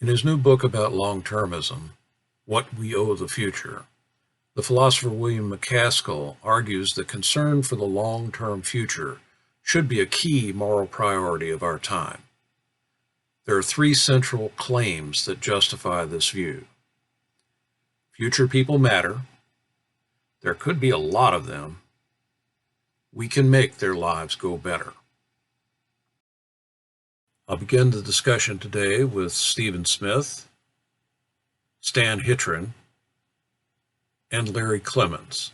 In his new book about long-termism, What We Owe the Future, the philosopher William MacAskill argues that concern for the long-term future should be a key moral priority of our time. There are three central claims that justify this view. Future people matter. There could be a lot of them. We can make their lives go better. I'll begin the discussion today with Stephen Smith, Stan Hitron, and Larry Clements.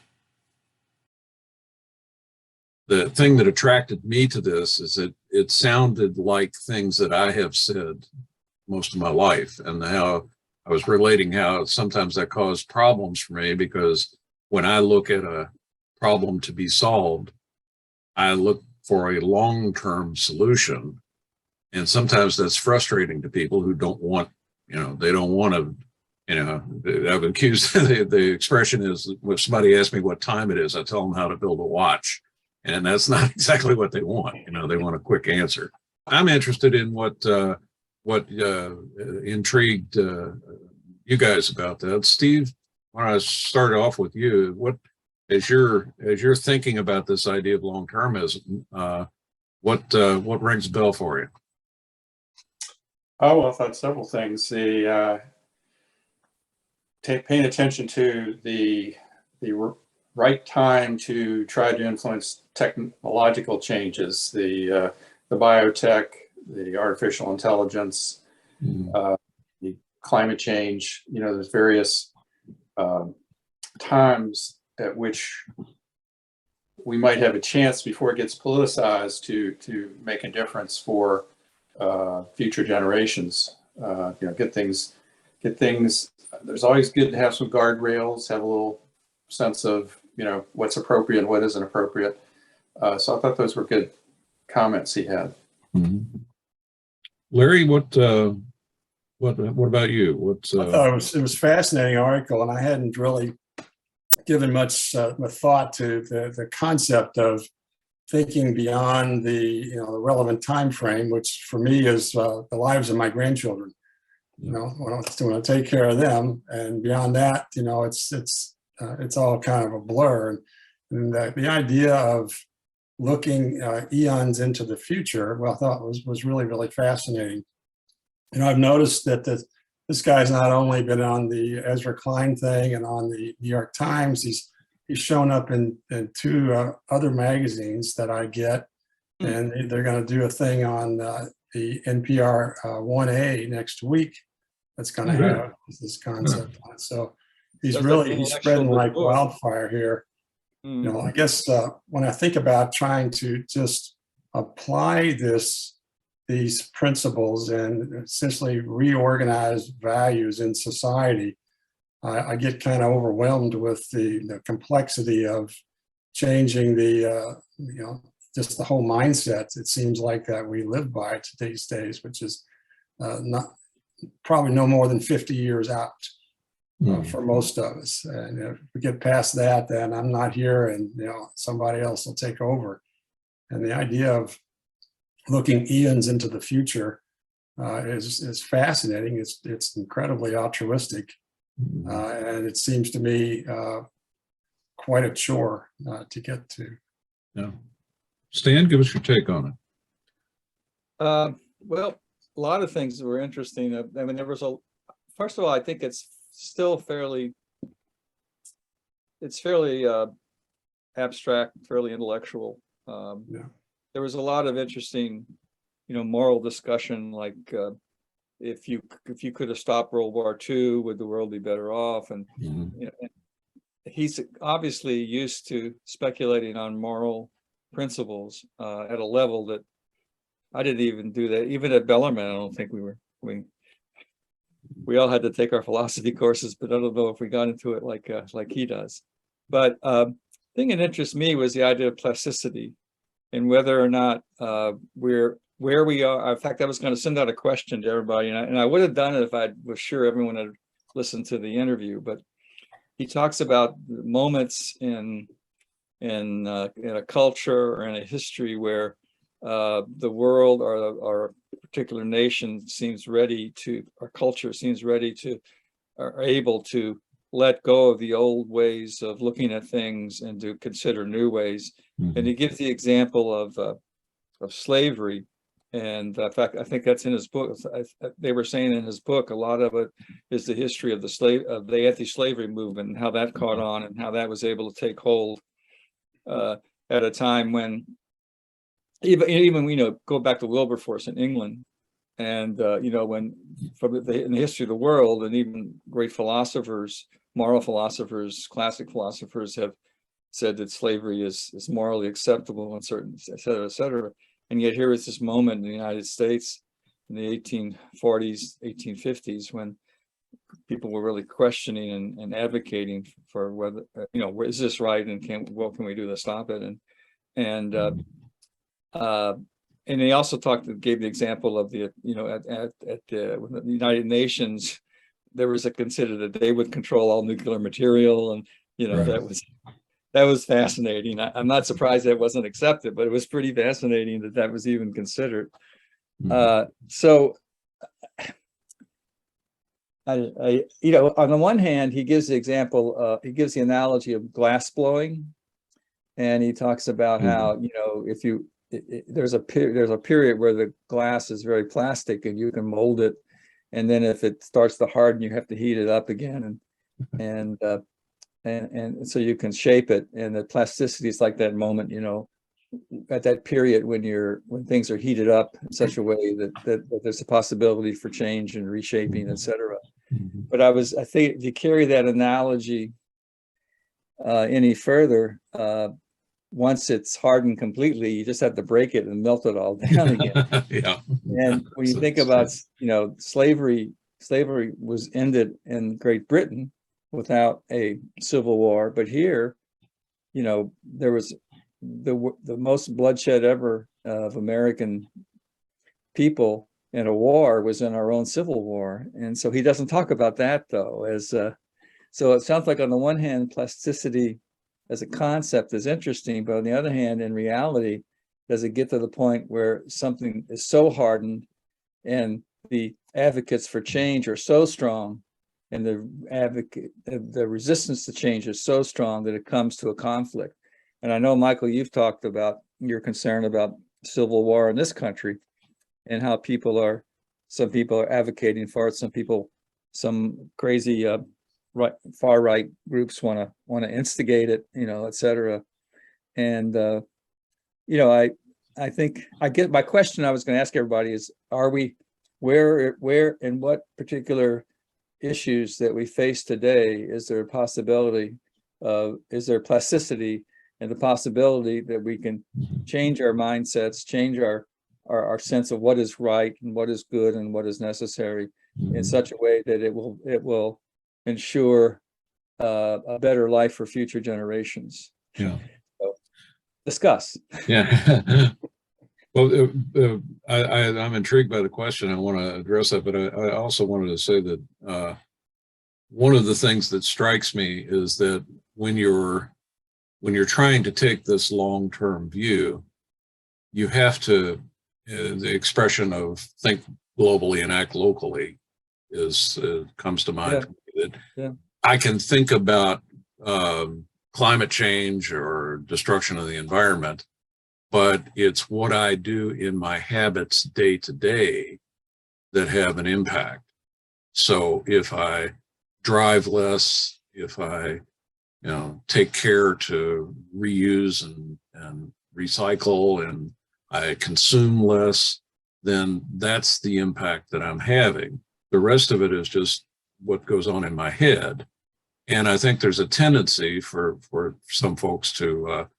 The thing that attracted me to this is that it sounded like things that I have said most of my life, and how I was relating how sometimes that caused problems for me, because when I look at a problem to be solved, I look for a long-term solution. And sometimes that's frustrating to people who don't want, they don't want to, I've accused, the expression is, when somebody asks me what time it is, I tell them how to build a watch. And that's not exactly what they want. They want a quick answer. I'm interested in what intrigued you guys about that. Steve, why don't I start off with you? What, as you're thinking about this idea of long-termism, what rings a bell for you? Oh, well, I thought several things. The paying attention to the right time to try to influence technological changes, the biotech, the artificial intelligence, the climate change. There's various times at which we might have a chance before it gets politicized to make a difference for future generations. Get things. There's always good to have some guardrails, have a little sense of what's appropriate and what isn't appropriate. So I thought those were good comments he had. Mm-hmm. Larry, what about you? I thought it was a fascinating article, and I hadn't really given much thought to the concept of thinking beyond the relevant time frame, which for me is the lives of my grandchildren. I want to take care of them, and beyond that, it's all kind of a blur. And the idea of looking eons into the future, well, I thought was really, really fascinating. I've noticed that this guy's not only been on the Ezra Klein thing and on the New York Times, he's shown up in two other magazines that I get, and they're going to do a thing on the NPR 1A next week that's going to have this concept on it. So he's spreading like wildfire here. I guess when I think about trying to just apply these principles and essentially reorganize values in society, I get kind of overwhelmed with the complexity of changing just the whole mindset. It seems like that we live by these days, which is not probably no more than 50 years out for most of us. And if we get past that, then I'm not here, and somebody else will take over. And the idea of looking eons into the future is fascinating. It's incredibly altruistic. And it seems to me quite a chore to get to. Yeah. Stan, give us your take on it. Well, a lot of things were interesting. I mean, first of all, I think it's still fairly abstract, fairly intellectual. There was a lot of interesting, moral discussion, like if you could have stopped World War II, would the world be better off? And he's obviously used to speculating on moral principles at a level that I didn't even do that. Even at Bellarmine, I don't think we all had to take our philosophy courses, but I don't know if we got into it like he does. But the thing that interests me was the idea of plasticity, and whether or not we're where we are. In fact, I was going to send out a question to everybody, and I would have done it if I was sure everyone had listened to the interview. But he talks about moments in a culture or in a history where the world or a particular nation seems ready to, or culture seems ready to, are able to let go of the old ways of looking at things and to consider new ways. And he gives the example of slavery. And in fact, I think that's in his book. They were saying in his book, a lot of it is the history of the anti-slavery movement and how that caught on and how that was able to take hold at a time when even go back to Wilberforce in England, and when in the history of the world, and even great philosophers, moral philosophers, classic philosophers have said that slavery is morally acceptable and certain, et cetera, et cetera. And yet here is this moment in the United States in the 1840s, 1850s, when people were really questioning and advocating for whether, is this right, and what can we do to stop it? And he also gave the example of the, at the United Nations, there was considered that they would control all nuclear material, and Right. that was fascinating. I'm not surprised that wasn't accepted, but it was pretty fascinating that was even considered. So, on the one hand, he gives the example, he gives the analogy of glass blowing, and he talks about how if you there's a period where the glass is very plastic and you can mold it, and then if it starts to harden, you have to heat it up again, and so you can shape it. And the plasticity is like that moment, at that period when things are heated up in such a way that there's a possibility for change and reshaping, etc. But I think if you carry that analogy any further, once it's hardened completely, you just have to break it and melt it all down again. Yeah. And when you think about, slavery was ended in Great Britain without a civil war, but here, there was the most bloodshed ever of American people in a war was in our own Civil War. And so he doesn't talk about that, though, so it sounds like on the one hand, plasticity as a concept is interesting, but on the other hand, in reality, does it get to the point where something is so hardened and the advocates for change are so strong, and the resistance to change is so strong that it comes to a conflict? And I know, Michael, you've talked about your concern about civil war in this country and how some people are advocating for it. Some crazy far right groups want to instigate it, et cetera. And, I think my question I was going to ask everybody is, where in what particular issues that we face today, is there plasticity and the possibility that we can change our mindsets, change our sense of what is right and what is good and what is necessary in such a way that it will ensure a better life for future generations? Yeah. So, discuss. Yeah. Well, I'm intrigued by the question. I want to address that, but I also wanted to say that one of the things that strikes me is that when you're trying to take this long-term view, you have to, the expression of think globally and act locally comes to mind. That I can think about climate change or destruction of the environment, but it's what I do in my habits day to day that have an impact. So if I drive less, if I take care to reuse and recycle, and I consume less, then that's the impact that I'm having. The rest of it is just what goes on in my head. And I think there's a tendency for some folks to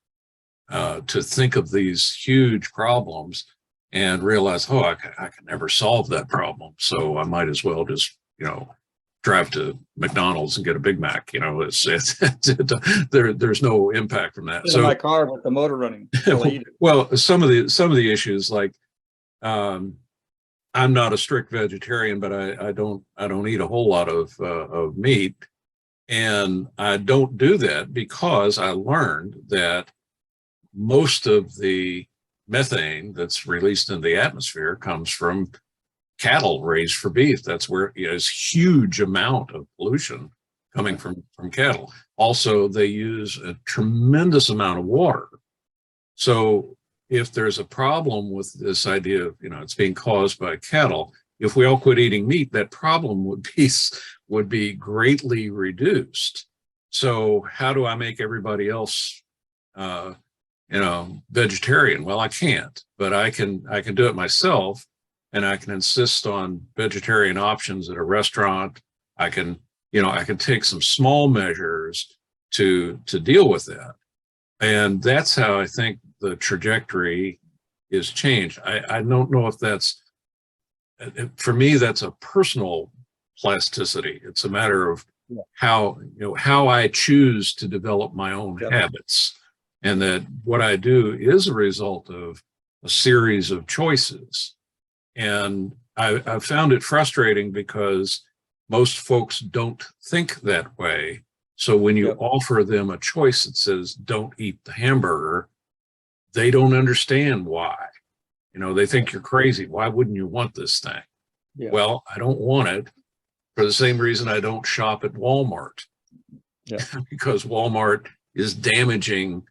think of these huge problems and realize, I can never solve that problem, so I might as well just, drive to McDonald's and get a Big Mac. There's no impact from that. So my car with the motor running. Well, some of the issues, like I'm not a strict vegetarian, but I don't eat a whole lot of meat, and I don't do that because I learned that most of the methane that's released into the atmosphere comes from cattle raised for beef. That's where there's huge amount of pollution coming from cattle. Also, they use a tremendous amount of water. So if there's a problem with this idea of, it's being caused by cattle, if we all quit eating meat, that problem would be greatly reduced. So how do I make everybody else, vegetarian? Well, I can't, but I can do it myself, and I can insist on vegetarian options at a restaurant. I can take some small measures to deal with that. And that's how I think the trajectory is changed. I don't know if that's, for me, that's a personal plasticity. It's a matter of how I choose to develop my own habits, and that what I do is a result of a series of choices. And I found it frustrating because most folks don't think that way. So when you offer them a choice that says, don't eat the hamburger, they don't understand why. They think you're crazy. Why wouldn't you want this thing? Yeah. Well, I don't want it for the same reason I don't shop at Walmart. Yeah. Because Walmart is damaging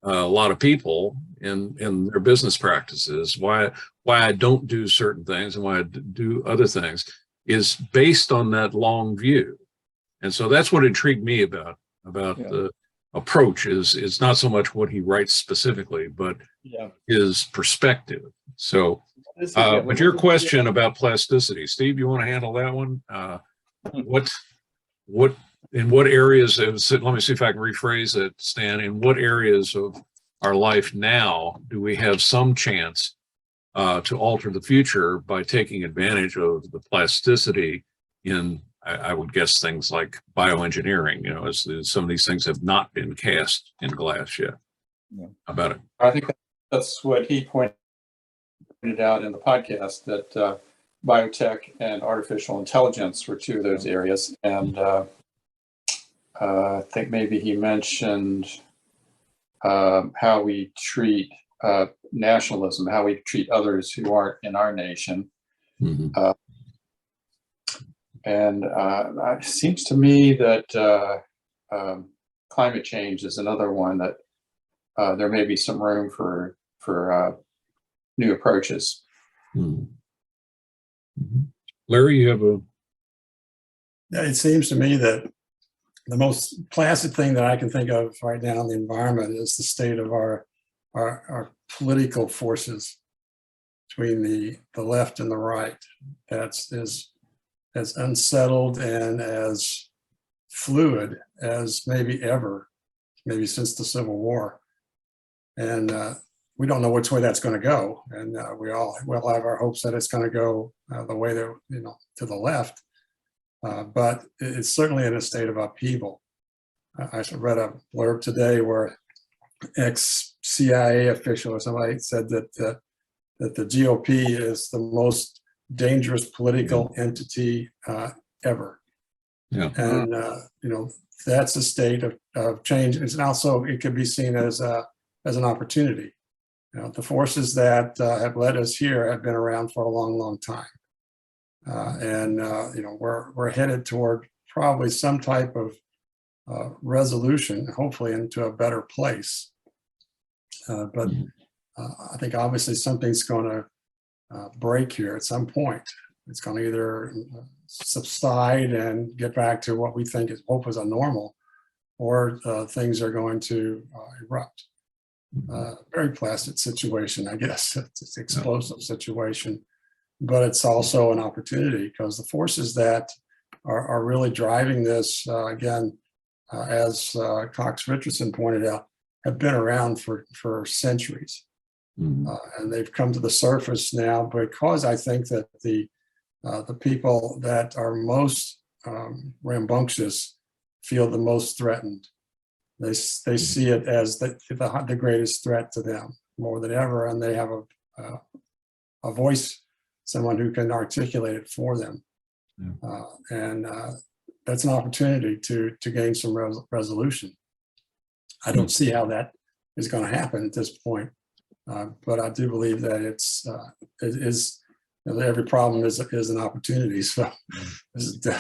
a lot of people in their business practices. Why I don't do certain things and why I do other things is based on that long view. And so that's what intrigued me about the approach is it's not so much what he writes specifically, but his perspective. So, but your question about plasticity, Steve, you want to handle that one? In what areas let me see if I can rephrase it, Stan, in what areas of our life now do we have some chance to alter the future by taking advantage of the plasticity in, I would guess, things like bioengineering, as some of these things have not been cast in glass yet. About it. I think that's what he pointed out in the podcast, that biotech and artificial intelligence were two of those areas. And I think maybe he mentioned how we treat nationalism, how we treat others who aren't in our nation. Mm-hmm. And it seems to me that climate change is another one that there may be some room for new approaches. Mm-hmm. Larry, you have a... It seems to me that the most placid thing that I can think of right now in the environment is the state of our political forces between the left and the right. That's as unsettled and as fluid as maybe ever, maybe since the Civil War. And we don't know which way that's going to go. And we all have our hopes that it's going to go the way that, to the left. But it's certainly in a state of upheaval. I read a blurb today where ex-CIA official or somebody said that the GOP is the most dangerous political entity ever. Yeah. And that's a state of change. And also it could be seen as an opportunity. The forces that have led us here have been around for a long, long time. And we're headed toward probably some type of resolution, hopefully into a better place. But I think obviously something's going to break here at some point. It's going to either subside and get back to what we think hope is a normal, or things are going to erupt. Very placid situation, I guess. It's an explosive situation, but it's also an opportunity because the forces that are really driving this, again, as Cox Richardson pointed out, have been around for centuries. And they've come to the surface now because I think that the people that are most rambunctious feel the most threatened. They see it as the greatest threat to them more than ever, and they have a voice, someone who can articulate it for them. And that's an opportunity to gain some resolution. I don't see how that is going to happen at this point. But I do believe that it is, every problem is an opportunity. So Do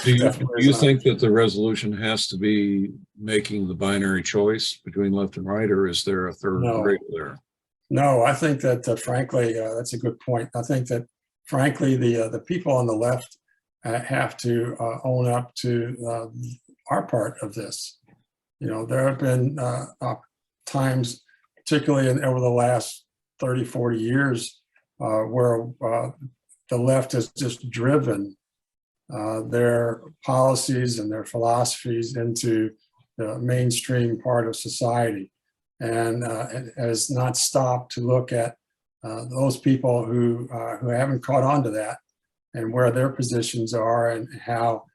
you think that the resolution has to be making the binary choice between left and right, or is there a third rail there? No, I think that frankly, that's a good point. I think that frankly, the people on the left have to own up to our part of this. There have been times, particularly over the last 30, 40 years, where the left has just driven their policies and their philosophies into the mainstream part of society, and has not stopped to look at those people who haven't caught on to that, and where their positions are, and how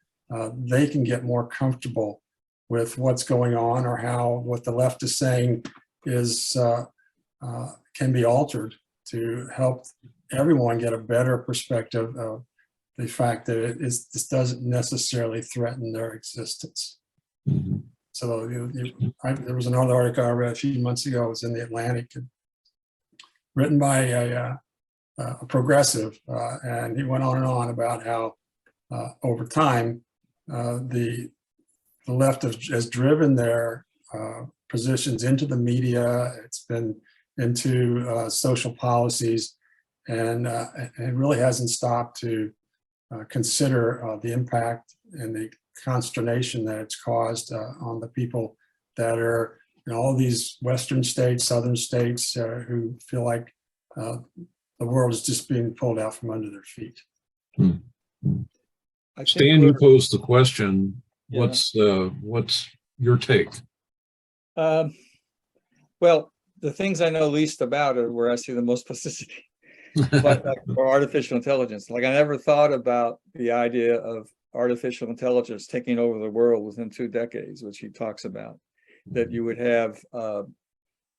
they can get more comfortable with what's going on, or how what the left is saying is can be altered to help everyone get a better perspective of the fact that this doesn't necessarily threaten their existence. Mm-hmm. So there was another article I read a few months ago. It was in the Atlantic, written by a progressive, and he went on and on about how over time the left has driven their positions into the media. It's been into social policies, and it really hasn't stopped to consider the impact and the consternation that it's caused on the people that are in all these Western states, Southern states, who feel like the world is just being pulled out from under their feet. Stan, you posed the question. Yeah. What's your take? Well, the things I know least about are where I see the most plasticity, like for artificial intelligence. Like I never thought about the idea of artificial intelligence taking over the world within 2 decades, which he talks about, that you would have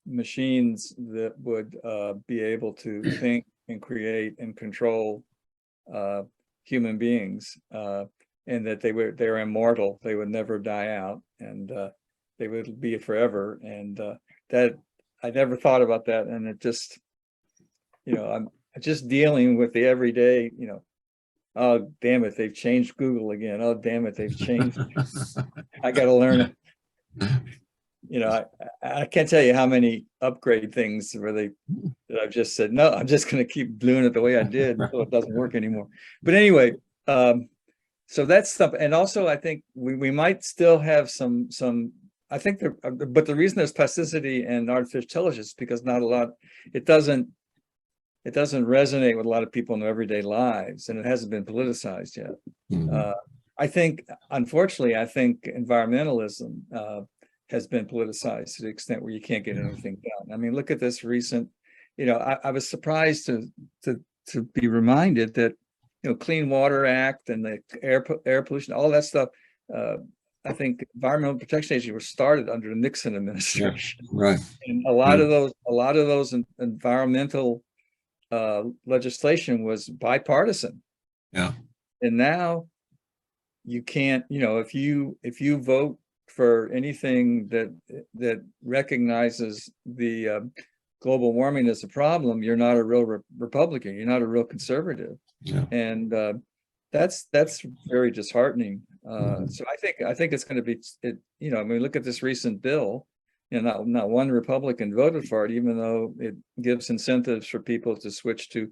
machines that would be able to think and create and control human beings, and that they're immortal, they would never die out, and they would be forever. And that I never thought about that, and it just, I'm just dealing with the everyday, oh damn it, they've changed Google again. Oh damn it, they've changed. I got to learn it. I can't tell you how many upgrade things that I've just said, no, I'm just going to keep doing it the way I did until it doesn't work anymore. But anyway, so that's stuff. And also I think we might still have some, I think but the reason there's plasticity in artificial intelligence is because it doesn't resonate with a lot of people in their everyday lives, and it hasn't been politicized yet. Mm-hmm. I think, unfortunately, environmentalism has been politicized to the extent where you can't get anything done. I mean, look at this recent, I was surprised to be reminded that, Clean Water Act and the air pollution, all that stuff, I think Environmental Protection Agency was started under the Nixon administration. Yeah, right. And a lot of those environmental legislation was bipartisan. Yeah. And now you can't, if you vote for anything that recognizes the global warming as a problem, you're not a real Republican. You're not a real conservative. Yeah. And that's very disheartening. So I think it's going to be, look at this recent bill. Not one Republican voted for it, even though it gives incentives for people to switch to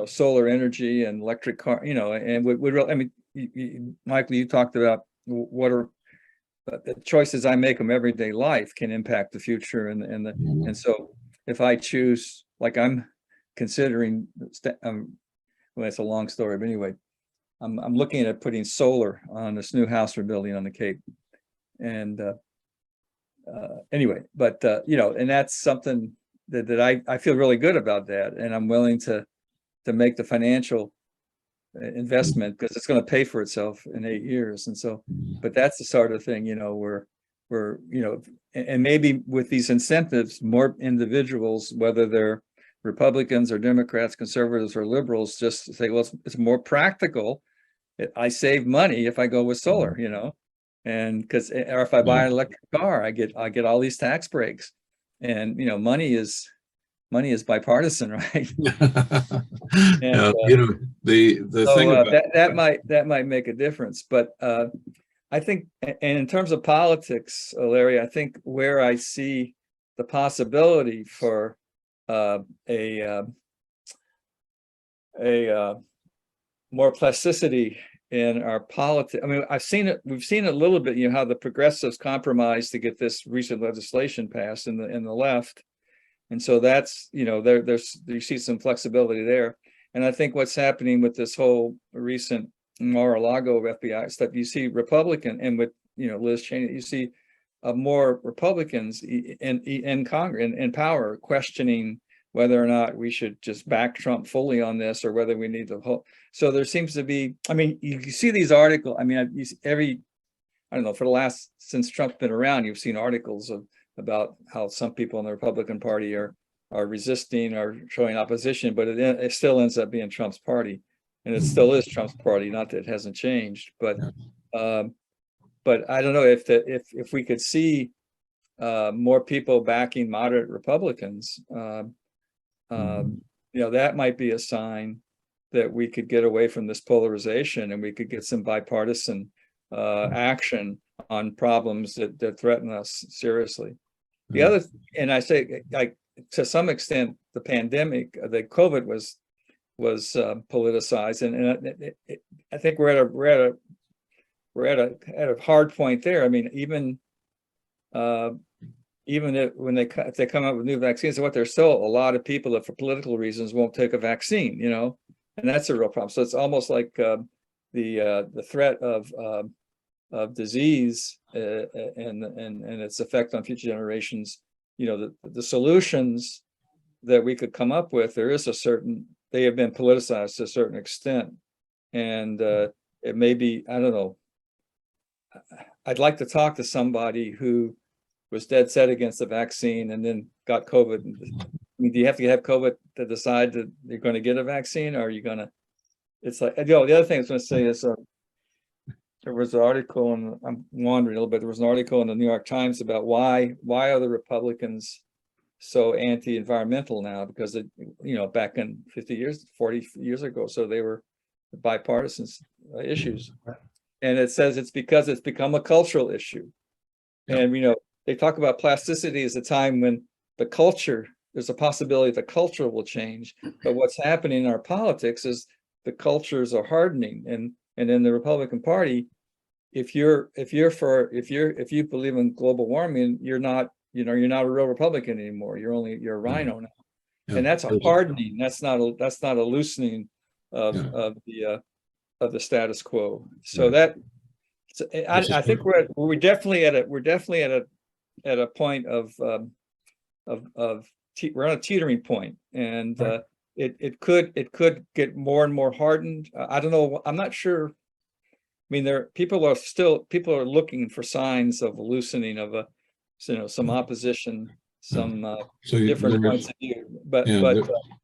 solar energy and electric car. And Michael, you talked about what are the choices I make in everyday life can impact the future, and so if I choose, like I'm considering, well, it's a long story, but anyway, I'm looking at putting solar on this new house we're building on the Cape. And anyway, but and that's something that I feel really good about that, and I'm willing to make the financial investment because it's going to pay for itself in 8 years. And so, but that's the sort of thing, where and maybe with these incentives, more individuals, whether they're Republicans or Democrats, conservatives or liberals, just say, well, it's more practical. I save money if I go with solar, and or if I buy an electric car, I get all these tax breaks. And, you know, money is bipartisan, right? And, You know, the so thing about that might make a difference. But I think, and in terms of politics, Larry, I think where I see the possibility for a more plasticity in our politics. I mean, we've seen it a little bit, you know, how the progressives compromised to get this recent legislation passed in the left. And so that's, you know, you see some flexibility there. And I think what's happening with this whole recent Mar-a-Lago FBI stuff, you see Republican, and with, you know, Liz Cheney, you see more Republicans in Congress, in power, questioning whether or not we should just back Trump fully on this, or whether we need to. So there seems to be, I mean, you see these articles. I mean, I don't know, since Trump's been around, you've seen articles about how some people in the Republican Party are resisting or showing opposition, but it still ends up being Trump's party, and it still is Trump's party. Not that it hasn't changed, but I don't know if we could see more people backing moderate Republicans. You know, that might be a sign that we could get away from this polarization, and we could get some bipartisan action on problems that threaten us seriously. The other, and I say, like, to some extent, the pandemic, the COVID was politicized, and I think we're at a hard point there. I mean, even if they come up with new vaccines, what there's still a lot of people that for political reasons won't take a vaccine, you know, and that's a real problem. So it's almost like the threat of disease and its effect on future generations. You know, the solutions that we could come up with, they have been politicized to a certain extent, and it may be, I don't know. I'd like to talk to somebody who was dead set against the vaccine and then got COVID. I mean, do you have to have COVID to decide that you're going to get a vaccine, or are you going to? It's like, you know, the other thing I was going to say is there was an article, and I'm wandering a little bit. There was an article in the New York Times about why are the Republicans so anti-environmental now? Because you know, back in 40 years ago, so they were bipartisan issues, and it says it's because it's become a cultural issue, and you know. They talk about plasticity as a time when there's a possibility the culture will change. But what's happening in our politics is the cultures are hardening. And in the Republican Party, if you believe in global warming, you're not a real Republican anymore. You're a rhino now. Yeah. And that's a hardening. That's not a loosening of the status quo. So I think we're definitely at a point of we're on a teetering point, and it could get more and more hardened. I don't know. I'm not sure. I mean, people are looking for signs of loosening of some opposition, some different points of view. But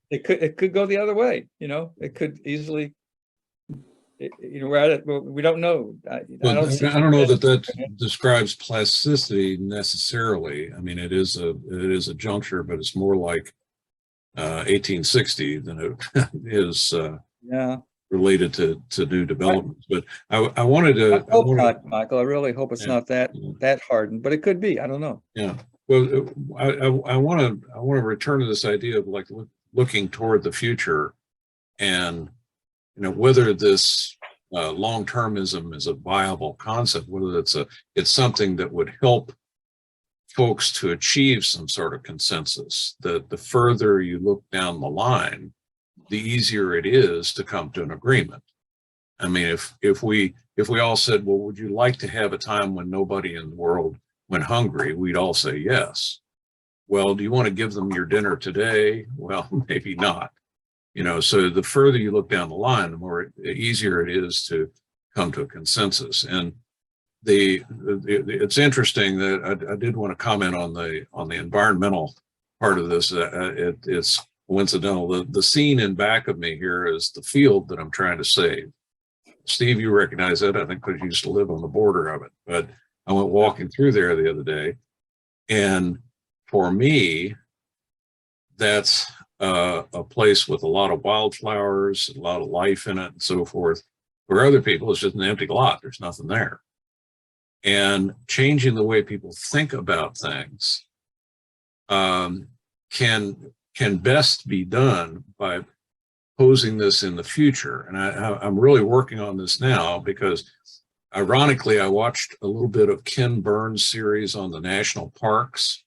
it could go the other way. You know, it could easily. You know, we don't know. I don't know that describes plasticity necessarily. I mean, it is a juncture, but it's more like 1860 than it is related to new developments. But I wanted to. I hope not, Michael. I really hope it's not that hardened, but it could be. I don't know. Yeah. Well, I want to return to this idea of like looking toward the future, and you know, whether this long-termism is a viable concept, whether it's something that would help folks to achieve some sort of consensus. That the further you look down the line, the easier it is to come to an agreement. I mean, if we all said, well, would you like to have a time when nobody in the world went hungry? We'd all say yes. Well, do you want to give them your dinner today? Well, maybe not. You know, so the further you look down the line, the more easier it is to come to a consensus. And it's interesting that I did want to comment on the environmental part of this. It's coincidental. The scene in back of me here is the field that I'm trying to save. Steve, you recognize that, I think, because you used to live on the border of it. But I went walking through there the other day, and for me, that's a place with a lot of wildflowers, a lot of life in it, and so forth. For other people, it's just an empty lot. There's nothing there. And changing the way people think about things can best be done by posing this in the future. And I'm really working on this now because, ironically, I watched a little bit of Ken Burns' series on the national parks.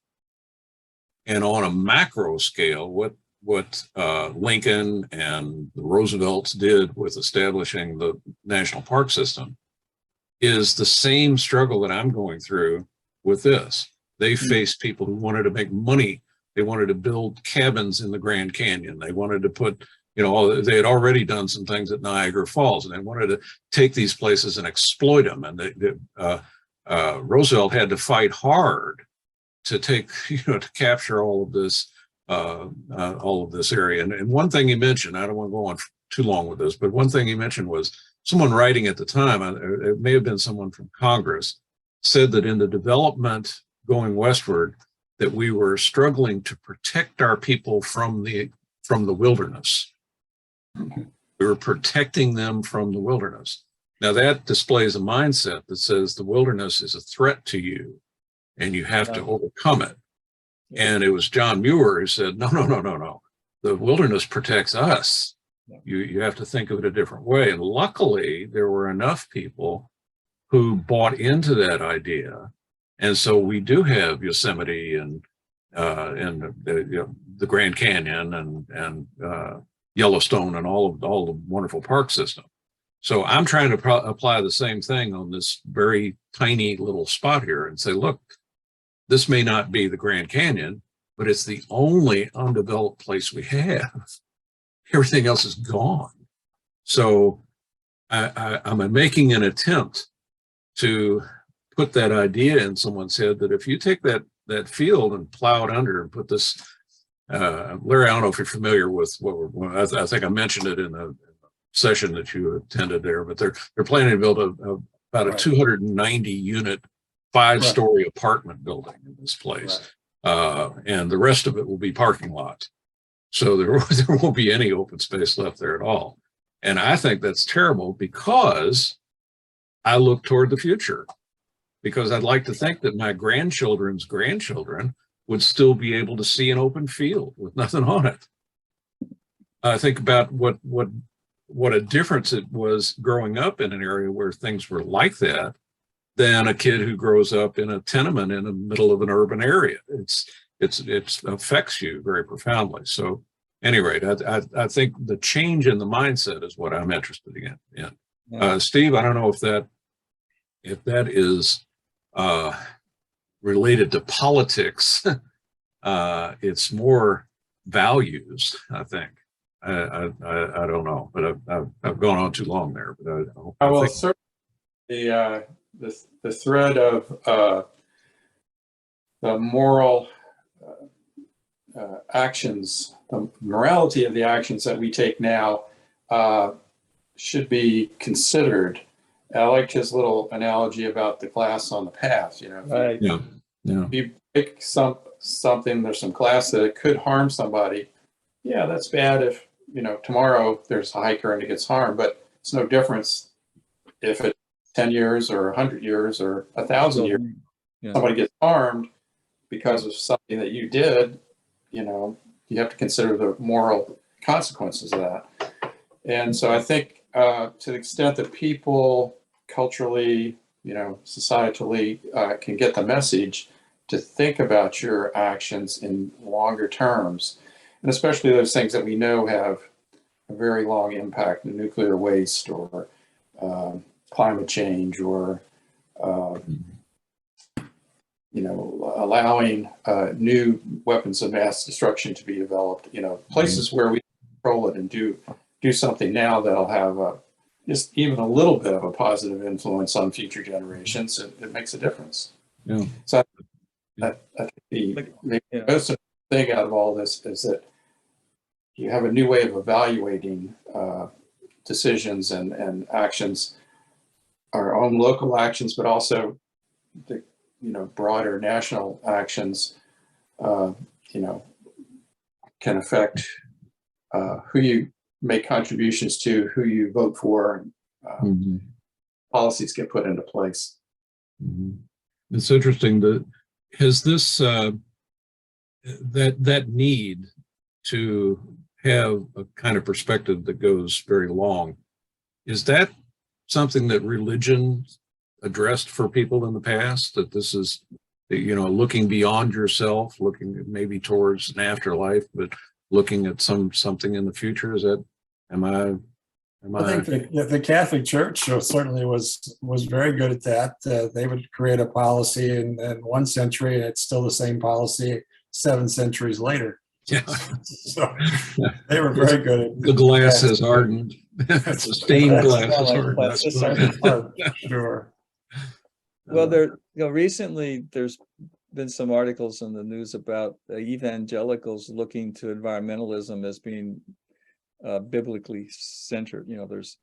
And on a macro scale, what Lincoln and the Roosevelts did with establishing the national park system is the same struggle that I'm going through with this. They faced people who wanted to make money. They wanted to build cabins in the Grand Canyon. They wanted to put, they had already done some things at Niagara Falls, and they wanted to take these places and exploit them. And Roosevelt had to fight hard to to capture all of this area. And one thing he mentioned, I don't want to go on too long with this, but one thing he mentioned was someone writing at the time, it may have been someone from Congress, said that in the development going westward, that we were struggling to protect our people from the wilderness. We were protecting them from the wilderness. Now that displays a mindset that says the wilderness is a threat to you and you have to overcome it. And it was John Muir who said, no. The wilderness protects us. You have to think of it a different way. And luckily, there were enough people who bought into that idea. And so we do have Yosemite and the Grand Canyon and Yellowstone and all the wonderful park system. So I'm trying to apply the same thing on this very tiny little spot here and say, look, this may not be the Grand Canyon, but it's the only undeveloped place we have. Everything else is gone. So I'm making an attempt to put that idea in someone's head that if you take that field and plow it under and put this, Larry, I don't know if you're familiar with I think I mentioned it in a session that you attended there, but they're planning to build about a 290 unit, 5-story apartment building in this place. And the rest of it will be parking lot. So there won't be any open space left there at all. And I think that's terrible because I look toward the future, because I'd like to think that my grandchildren's grandchildren would still be able to see an open field with nothing on it. I think about what a difference it was growing up in an area where things were like that than a kid who grows up in a tenement in the middle of an urban area. It affects you very profoundly. So, at any rate, I think the change in the mindset is what I'm interested in. Steve, I don't know if that is related to politics. It's more values, I think. I don't know, but I've gone on too long there. But certainly the thread of the moral actions, the morality of the actions that we take now should be considered. I liked his little analogy about the glass on the path. Right. If you break something, there's some glass that it could harm somebody. Yeah, that's bad if tomorrow there's a hiker and it gets harmed, but it's no difference if it's 10 years or 100 years or 1,000 years. Somebody gets harmed because of something that you did. You have to consider the moral consequences of that. And so I think to the extent that people culturally, societally can get the message to think about your actions in longer terms, and especially those things that we know have a very long impact, nuclear waste or climate change or allowing new weapons of mass destruction to be developed, places where we control it and do something now that'll have just even a little bit of a positive influence on future generations. It makes a difference. So I think the most important thing out of all this is that you have a new way of evaluating decisions and actions, our own local actions, but also the broader national actions you know, can affect who you make contributions to, who you vote for, and policies get put into place. It's interesting that has this that need to have a kind of perspective that goes very long, is that something that religion addressed for people in the past, that this is, you know, looking beyond yourself, looking maybe towards an afterlife, but looking at something in the future? Is that, I think the Catholic Church certainly was very good at that. They would create a policy in one century, and it's still the same policy 7 centuries later. Yeah. So they were very good at the glass has hardened. The stained glass has hardened. Sure. Well, there, recently there's been some articles in the news about evangelicals looking to environmentalism as being biblically centered. There's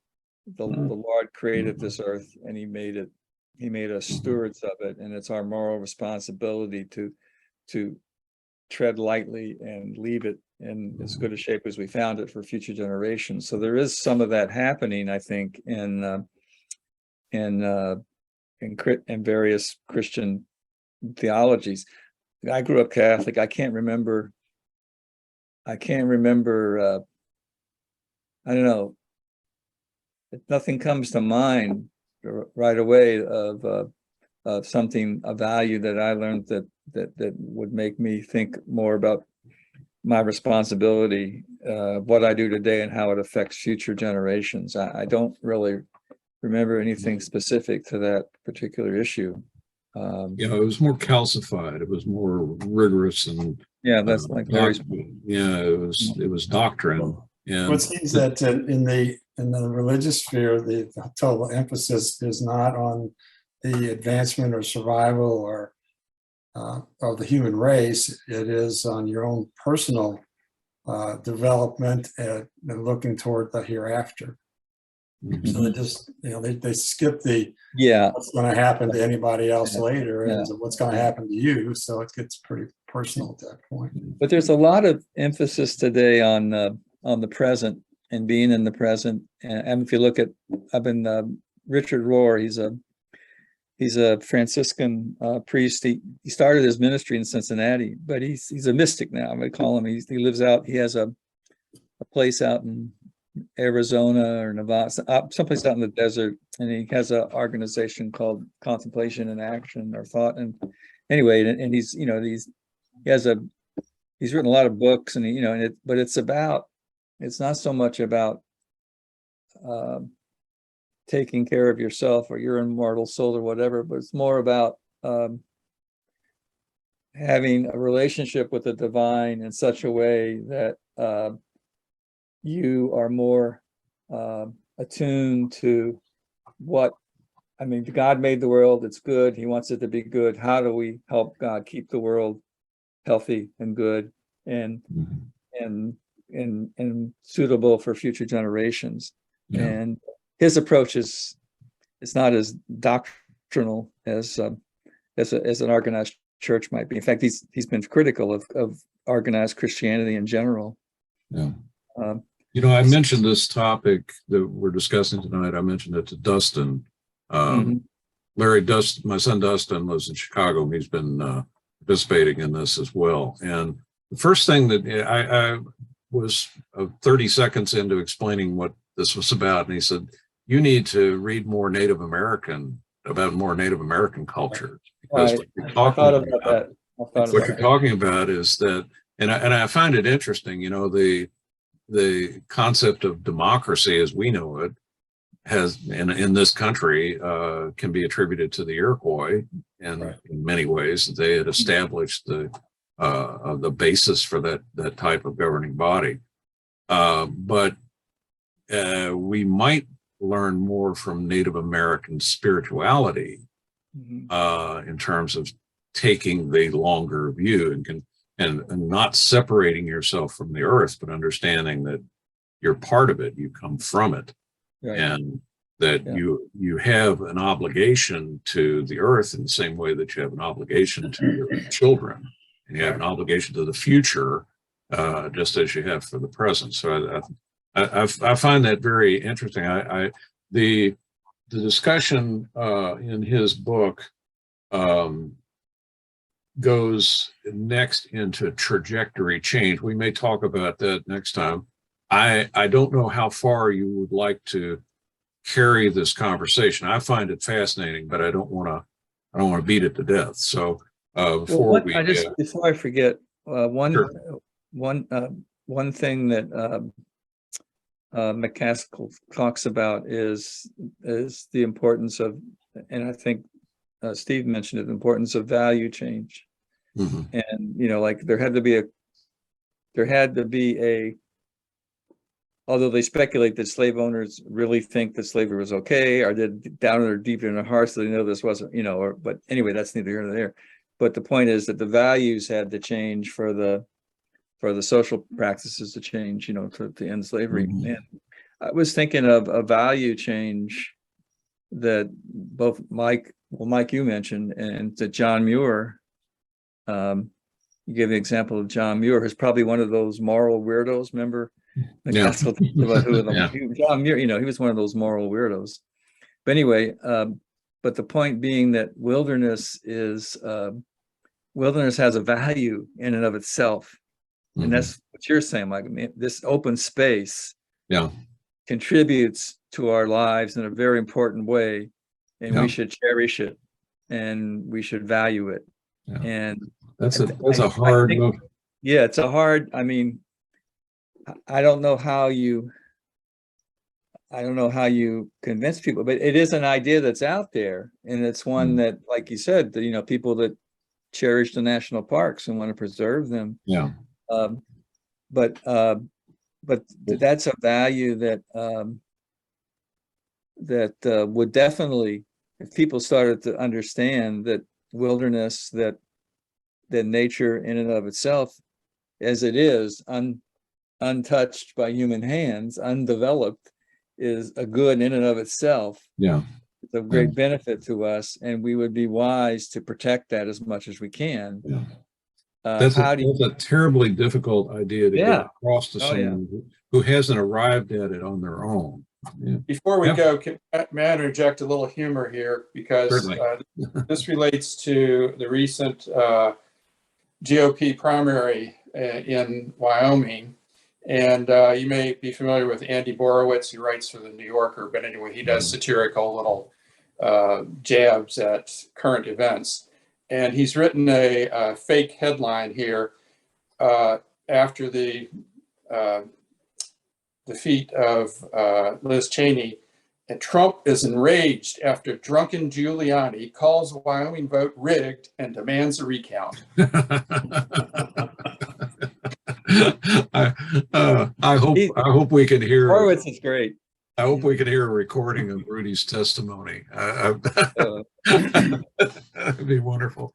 the Lord created this earth, and he made us stewards of it, and it's our moral responsibility to tread lightly and leave it in as good a shape as we found it for future generations. So there is some of that happening, I think, in various Christian theologies. I grew up Catholic. I can't remember. I don't know. Nothing comes to mind right away of something, a value that I learned that would make me think more about my responsibility, what I do today and how it affects future generations. I don't really remember anything specific to that particular issue. It was more calcified. It was more rigorous, and that's like it was doctrine. Well, it seems that in the religious sphere, the total emphasis is not on the advancement or survival or of the human race. It is on your own personal development and looking toward the hereafter. So they just, they skip the what's going to happen to anybody else later, and what's going to happen to you. So it gets pretty personal at that point. But there's a lot of emphasis today on the present and being in the present. And if you look at, Richard Rohr, he's a Franciscan priest. He started his ministry in Cincinnati, but he's a mystic now. I'm going to call him. He lives out. He has a place out in Arizona or Nevada, someplace out in the desert, and he has an organization called Contemplation and Action or Thought. And anyway, and he's written a lot of books, and but it's not so much about taking care of yourself or your immortal soul or whatever, but it's more about having a relationship with the divine in such a way that you are more attuned to God made the world, it's good, he wants it to be good. How do we help God keep the world healthy and good and suitable for future generations? And his approach is not as doctrinal as an organized church might be. In fact, he's been critical of organized Christianity in general. I mentioned this topic that we're discussing tonight. I mentioned it to Dustin. Larry Dustin, my son Dustin, lives in Chicago, and he's been participating in this as well. And the first thing that I was 30 seconds into explaining what this was about, and he said, "You need to read more Native American culture." Because what you're talking about is that, and I find it interesting, the concept of democracy as we know it has in this country can be attributed to the Iroquois, and in many ways they had established the basis for that type of governing body. But we might learn more from Native American spirituality in terms of taking the longer view and not separating yourself from the earth, but understanding that you're part of it, you come from it, and that you have an obligation to the earth in the same way that you have an obligation to your children. and you have an obligation to the future, just as you have for the present. So I find that very interesting. The discussion in his book goes next into trajectory change. We may talk about that next time. I don't know how far you would like to carry this conversation. I find it fascinating, but I don't want to beat it to death. So before I forget, Sure. one thing that MacAskill talks about is the importance of, and I think Steve mentioned it, the importance of value change. Mm-hmm. And like there had to be a although they speculate that slave owners really think that slavery was okay, or did down or deep in their hearts they know this wasn't, but anyway, that's neither here nor there. But the point is that the values had to change for the social practices to change, to end slavery. Mm-hmm. And I was thinking of a value change that both Mike, you mentioned, and that John Muir, you give an example of John Muir, who's probably one of those moral weirdos, remember? Yeah. About who of them. Yeah. John Muir, he was one of those moral weirdos. But anyway, but the point being that wilderness has a value in and of itself. Mm-hmm. And that's what you're saying, Mike. I mean, this open space contributes to our lives in a very important way, and we should cherish it and we should value it. Yeah. And that's a hard move. Yeah, it's a hard, I mean, I don't know how you convince people, but it is an idea that's out there, and it's one that, like you said, people that cherish the national parks and want to preserve them. Yeah. But that's a value that would definitely, if people started to understand that wilderness, that nature in and of itself, as it is, untouched by human hands, undeveloped, is a good in and of itself. Yeah. It's of great benefit to us, and we would be wise to protect that as much as we can. Yeah. That's a terribly difficult idea to get across to someone who hasn't arrived at it on their own. Yeah. Before we go, may I interject a little humor here, because this relates to the recent GOP primary in Wyoming. And you may be familiar with Andy Borowitz, who writes for the New Yorker, but anyway, he does satirical little jabs at current events. And he's written a fake headline here after the defeat of Liz Cheney. And Trump is enraged after drunken Giuliani calls the Wyoming vote rigged and demands a recount. I hope we can hear. Horowitz is great. I hope we can hear a recording of Rudy's testimony. That'd be wonderful.